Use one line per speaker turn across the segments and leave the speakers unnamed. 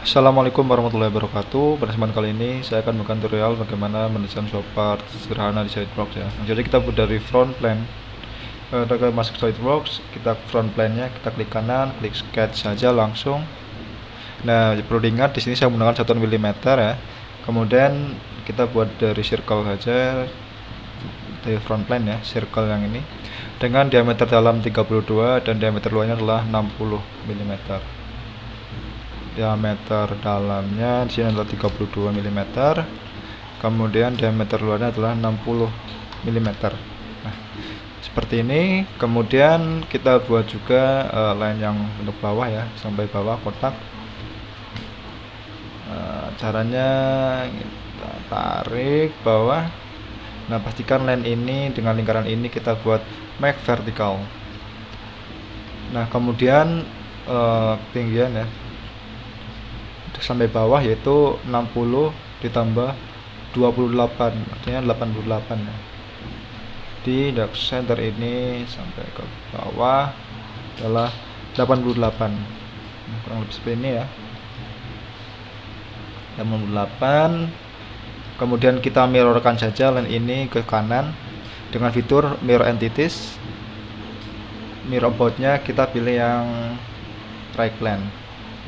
Assalamualaikum warahmatullahi wabarakatuh. Pada kesempatan kali ini saya akan membuat tutorial bagaimana mendesain sebuah part sederhana di SolidWorks ya. Jadi kita buat dari front plan. Kita masuk SolidWorks, kita front plan-nya, kita klik kanan, klik sketch saja langsung. Nah, perlu diingat di sini saya menggunakan 1 mm ya. Kemudian kita buat dari circle saja dari front plan ya, circle yang ini dengan diameter dalam 32 dan diameter luarnya adalah 60 mm. Diameter dalamnya di sini adalah 32 mm, kemudian diameter luarnya adalah 60 mm. Nah, seperti ini. Kemudian kita buat juga line yang untuk bawah ya, sampai bawah kotak. Caranya kita tarik bawah. Nah, pastikan line ini dengan lingkaran ini kita buat make vertical. Nah, kemudian ketinggian ya sampai bawah yaitu 60 ditambah 28, artinya 88 ya. Di dark center ini sampai ke bawah adalah 88. Kurang lebih seperti ini ya, 88. Kemudian kita mirrorkan saja line ini ke kanan dengan fitur mirror entities. Mirror about-nya kita pilih yang right plane.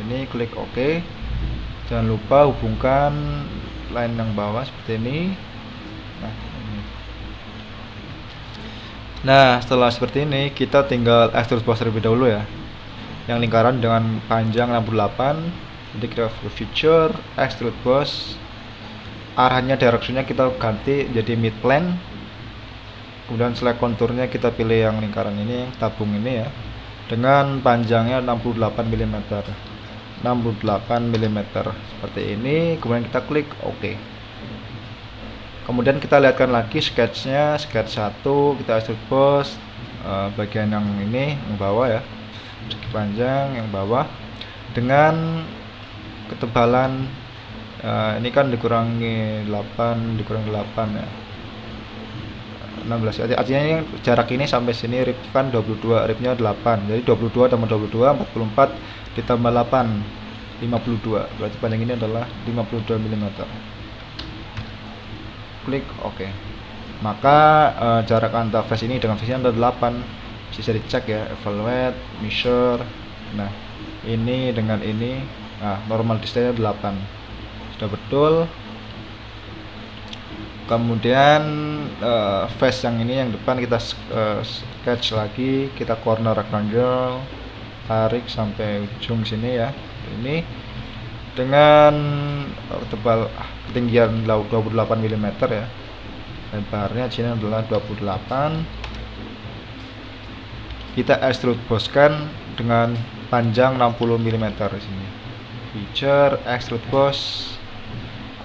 Ini klik OK. Jangan lupa hubungkan line yang bawah seperti ini. Nah, setelah seperti ini kita tinggal extrude boss terlebih dahulu ya, yang lingkaran dengan panjang 68. Jadi kita feature extrude boss, arahnya directionnya kita ganti jadi mid plane. Kemudian select konturnya kita pilih yang lingkaran ini, yang tabung ini ya, dengan panjangnya 68 mm. 68 mm seperti ini. Kemudian kita klik OK. Kemudian kita lihatkan lagi sketchnya, sketch 1 kita extrude boss bagian yang ini, yang bawah ya, segi panjang yang bawah dengan ketebalan ini kan dikurangi 8 ya, 16. Artinya ini jarak ini sampai sini rib kan 22, ribnya 8. Jadi 22 tambah 22 44 ditambah 8 52. Berarti panjang ini adalah 52 mm. Klik OK. Maka jarak antara face ini dengan face ini adalah 8. Bisa dicek ya, evaluate, measure. Nah, ini dengan ini, nah normal distance 8. Sudah betul. Kemudian face yang ini yang depan kita sketch lagi, kita corner rectangle, tarik sampai ujung sini ya. Ini dengan tebal ketinggian 28 mm ya. Lebarnya sini adalah 28. Kita extrude bosskan dengan panjang 60 mm di sini. Feature extrude boss,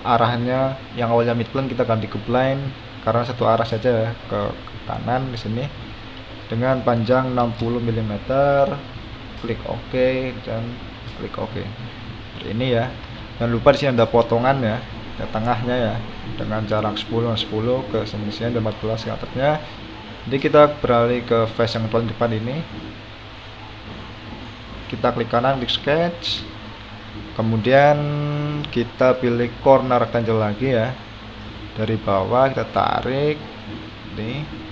arahnya yang awalnya mid plane kita ganti ke blind karena satu arah saja ya, ke kanan di sini dengan panjang 60 mm. Klik OK dan klik OK. Ini ya. Jangan lupa di sini ada potongan ya, ke tengahnya ya, dengan jarak 10 ke sini ada 14 ke atasnya. Jadi kita beralih ke face yang paling depan ini. Kita klik kanan, klik sketch. Kemudian kita pilih corner rectangle lagi ya. Dari bawah kita tarik. Ini.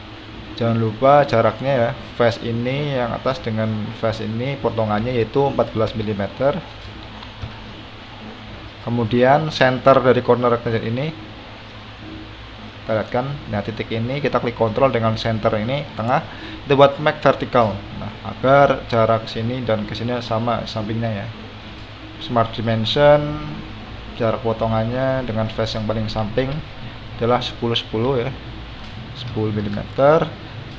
Jangan lupa jaraknya ya, face ini yang atas dengan face ini potongannya yaitu 14 mm. Kemudian center dari corner rectangle ini kita lihat kan, nah titik ini kita klik kontrol dengan center ini tengah, kita buat make vertical. Nah, agar jarak sini dan ke sini sama sampingnya ya. Smart dimension, jarak potongannya dengan face yang paling samping adalah 10 ya, 10 mm.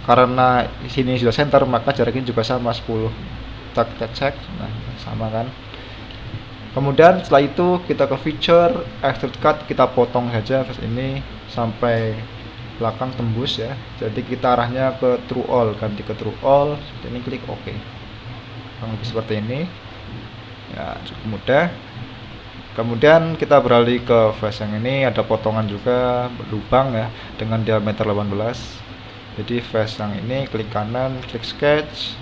Karena di sini sudah center maka jaraknya juga sama 10. Kita cek, nah sama kan. Kemudian setelah itu kita ke feature extrude cut, kita potong saja face ini sampai belakang tembus ya. Jadi kita arahnya ke true all, ganti ke true all. Ini klik OK. Seperti ini ya, cukup mudah. Kemudian kita beralih ke face yang ini, ada potongan juga lubang ya dengan diameter 18. Jadi face yang ini klik kanan, klik sketch,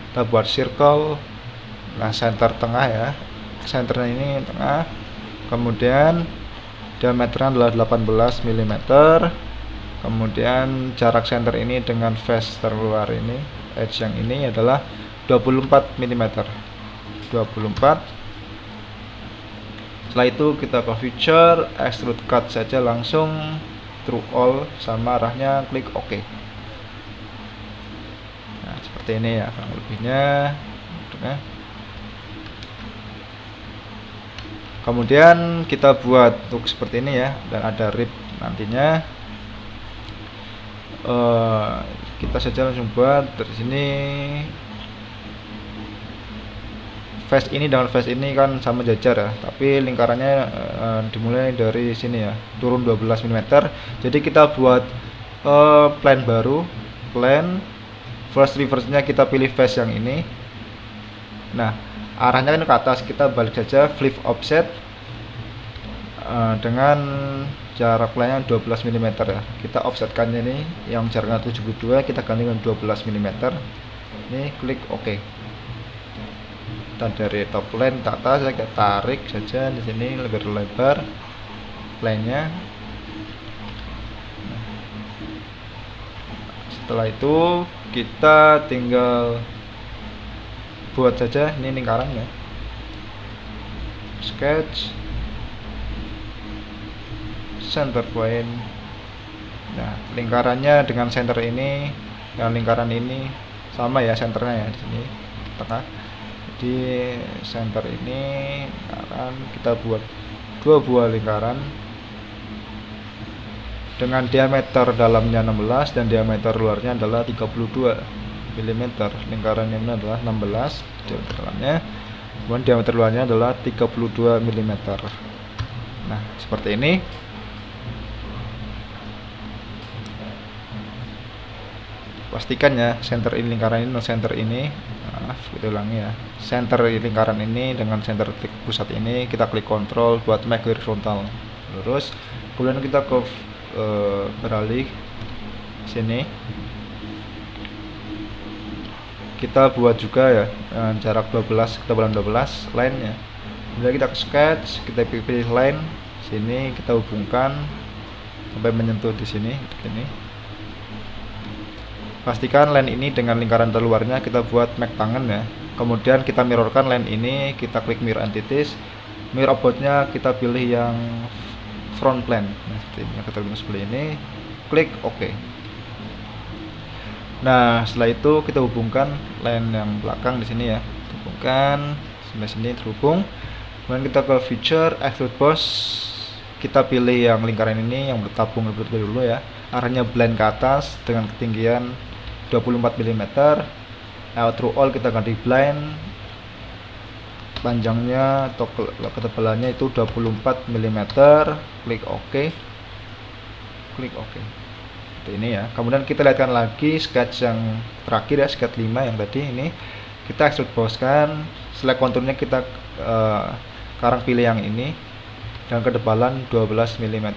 kita buat circle. Nah, center tengah ya, senternya ini tengah, kemudian diameternya adalah 18 mm, kemudian jarak center ini dengan face terluar ini, edge yang ini adalah 24 mm. 24. Setelah itu kita ke feature, extrude cut saja langsung, through all sama arahnya, klik OK. Nah, seperti ini ya kurang lebihnya. Kemudian kita buat hook seperti ini ya, dan ada rib nantinya. Kita saja langsung buat dari sini. Face ini dengan face ini kan sama jajar ya, tapi lingkarannya dimulai dari sini ya, turun 12 mm. Jadi kita buat plane baru, plane first reverse nya kita pilih face yang ini. Nah, arahnya kan ke atas, kita balik saja flip offset dengan jarak plane nya 12 mm ya. Kita offsetkan ini yang jaraknya 72, kita ganti dengan 12 mm. Ini klik OK. Dan dari top plane ke atas saya tarik saja di sini lebih lebar plane-nya. Setelah itu kita tinggal buat saja ini lingkarannya, sketch center point. Nah, lingkarannya dengan center ini dan lingkaran ini sama ya, senternya ya di sini tengah. Di center ini lingkaran, kita buat 2 buah lingkaran dengan diameter dalamnya 16 dan diameter luarnya adalah 32 mm. Lingkaran ini adalah 16 diameter dalamnya, kemudian diameter luarnya adalah 32 mm. Nah, seperti ini. Pastikan ya center ini, lingkaran ini, center ini, kita ulangi ya, center lingkaran ini dengan center titik pusat ini, kita klik Ctrl buat make horizontal lurus. Kemudian kita ke beralih sini, kita buat juga ya jarak 12, ketebalan 12 line nya. Kemudian kita ke sketch, kita pilih line sini, kita hubungkan sampai menyentuh di sini, begini. Pastikan line ini dengan lingkaran terluarnya kita buat make tangan ya. Kemudian kita mirrorkan line ini, kita klik mirror entities, mirror objectnya kita pilih yang front plane. Nah, seperti ini, kita pilih seperti ini, klik OK. Nah, setelah itu kita hubungkan line yang belakang di sini ya, hubungkan sampai sini terhubung. Kemudian kita ke feature, extrude boss, kita pilih yang lingkaran ini yang bertabung dulu ya, arahnya blend ke atas dengan ketinggian 24 mm. Through all kita ganti blind, panjangnya atau ketebalannya itu 24 mm, klik OK, klik OK. Seperti ini ya. Kemudian kita lihatkan lagi sketch yang terakhir ya, sketch 5 yang tadi ini, kita extrude bosskan, select konturnya kita sekarang pilih yang ini dan ketebalan 12 mm.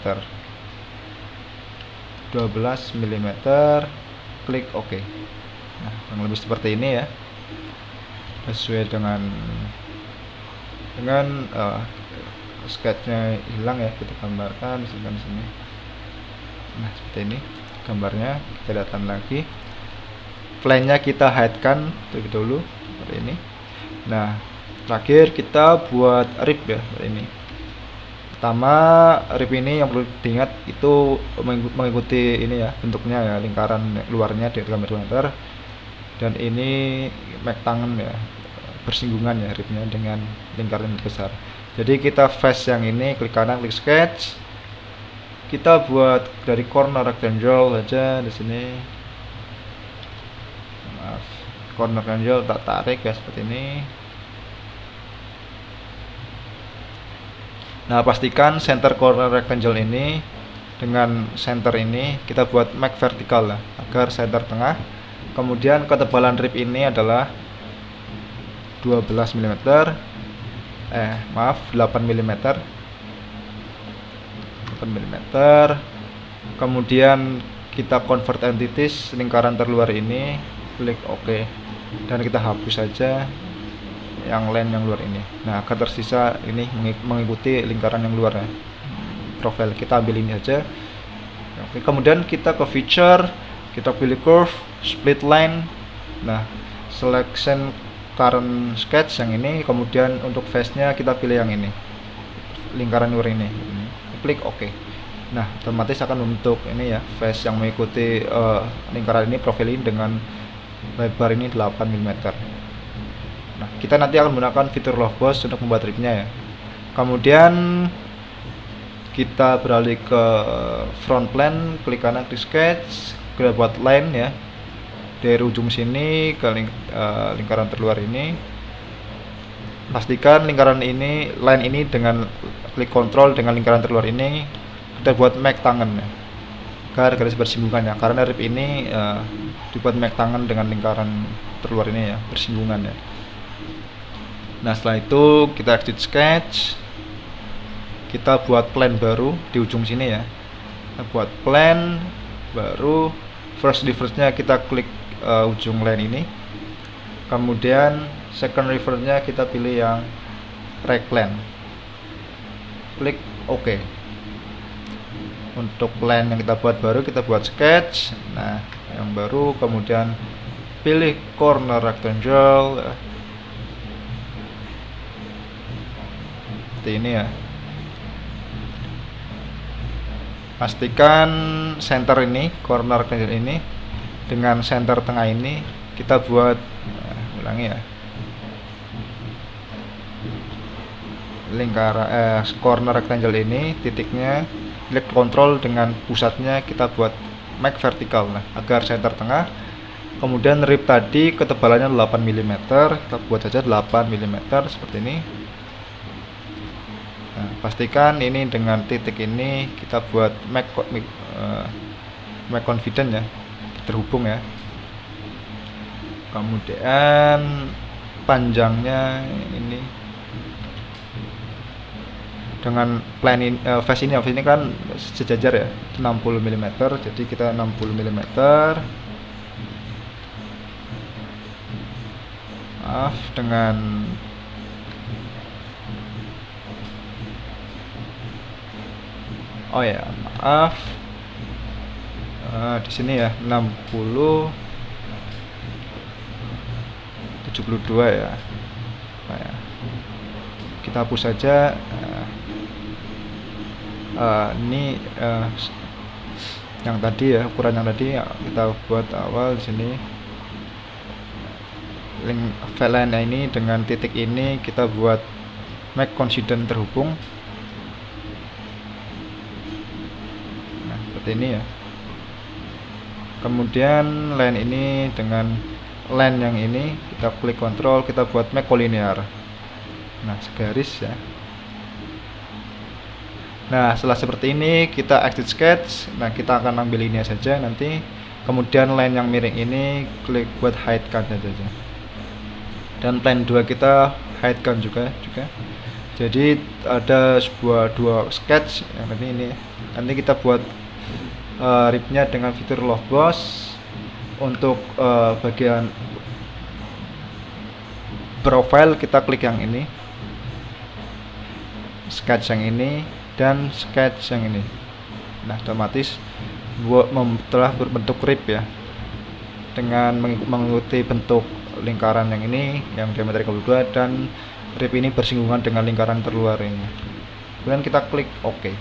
12 mm, klik OK. Nah, kurang lebih seperti ini ya, sesuai dengan sketchnya hilang ya, kita gambarkan di sini. Nah, seperti ini gambarnya. Kita datang lagi, plane-nya kita hide kan terlebih dahulu seperti ini. Nah, terakhir kita buat rib ya, seperti ini. Pertama, rib ini yang perlu diingat itu mengikuti ini ya, bentuknya ya, lingkaran luarnya di 3 mm, dan ini make tangan ya, bersinggungan ya ribnya dengan lingkaran besar. Jadi kita face yang ini, klik kanan, klik sketch, kita buat dari corner rectangle saja di sini. Maaf, corner rectangle tak tarik ya, seperti ini. Nah, pastikan center corner rectangle ini dengan center ini kita buat make vertikal ya, agar center tengah. Kemudian ketebalan rib ini adalah 12 mm, 8 mm, 8 mm. Kemudian kita convert entities, lingkaran terluar ini, klik OK, dan kita hapus saja yang line yang luar ini. Nah, agar tersisa ini mengikuti lingkaran yang luar ya. Profil kita ambil ini aja. Oke, kemudian kita ke feature, kita pilih curve, split line. Nah, selection current sketch yang ini, kemudian untuk face nya kita pilih yang ini, lingkaran luar ini. Klik OK. Nah, otomatis akan membentuk ini ya, face yang mengikuti lingkaran ini, profil ini dengan lebar ini 8 mm. Nah, kita nanti akan menggunakan fitur Love Boss untuk membuat ripnya ya. Kemudian kita beralih ke front plane, klik kanan, klik sketch, kita buat line ya, dari ujung sini ke lingkaran terluar ini. Pastikan lingkaran ini, line ini dengan klik kontrol dengan lingkaran terluar ini kita buat make tangan ya, agar garis bersinggungan ya, karena rip ini dibuat make tangan dengan lingkaran terluar ini ya, bersinggungan ya. Nah, setelah itu kita exit sketch, kita buat plane baru di ujung sini ya. Kita buat plane baru, first reverse nya kita klik ujung line ini, kemudian second reverse nya kita pilih yang right plane, klik OK. Untuk line yang kita buat baru, kita buat sketch, nah yang baru, kemudian pilih corner rectangle seperti ini ya. Pastikan center ini, corner rectangle ini dengan center tengah ini kita buat, ulangi ya, lingkaran corner rectangle ini, titiknya klik kontrol dengan pusatnya kita buat make vertikal, nah agar center tengah. Kemudian rip tadi ketebalannya 8 mm, kita buat saja 8 mm seperti ini. Nah, pastikan ini dengan titik ini kita buat make confident ya, terhubung ya. Kemudian panjangnya ini dengan plane face ini kan sejajar ya, 60 mm, jadi kita 60 mm. Maaf, dengan oh ya, maaf, di sini ya 60 72 ya. Nah, ya. Kita hapus saja. Ini yang tadi ya, ukuran yang tadi ya, kita buat awal di sini. Link line ini dengan titik ini kita buat make coincident terhubung. Nah, seperti ini ya. Kemudian line ini dengan line yang ini kita klik kontrol, kita buat make collinear. Nah, segaris ya. Nah, setelah seperti ini kita exit sketch. Nah, kita akan ambil ini saja nanti. Kemudian line yang miring ini klik buat hide kan saja. Dan plane 2 kita hide kan juga. Jadi ada dua sketch yang ini. Nanti kita buat ripnya dengan fitur Love Boss. Untuk bagian profile kita klik yang ini, sketch yang ini, dan sketch yang ini. Nah, otomatis telah berbentuk rip ya, dengan mengikuti bentuk lingkaran yang ini, yang diameter 32, dan rip ini bersinggungan dengan lingkaran terluar ini. Kemudian kita klik OK.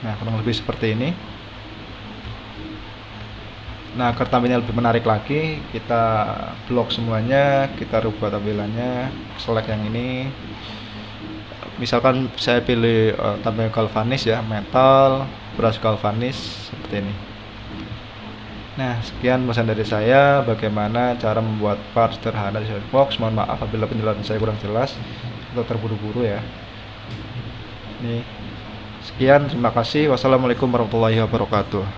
Nah, kurang lebih seperti ini. Nah, agar tampilnya lebih menarik lagi, kita blok semuanya, kita rubah tampilannya, select yang ini. Misalkan saya pilih tampilan galvanis ya, metal, brush galvanis seperti ini. Nah, sekian pesan dari saya bagaimana cara membuat part sederhana di SolidWorks. Mohon maaf apabila penjelasan saya kurang jelas atau terburu-buru ya. Nih, sekian, terima kasih. Wassalamualaikum warahmatullahi wabarakatuh.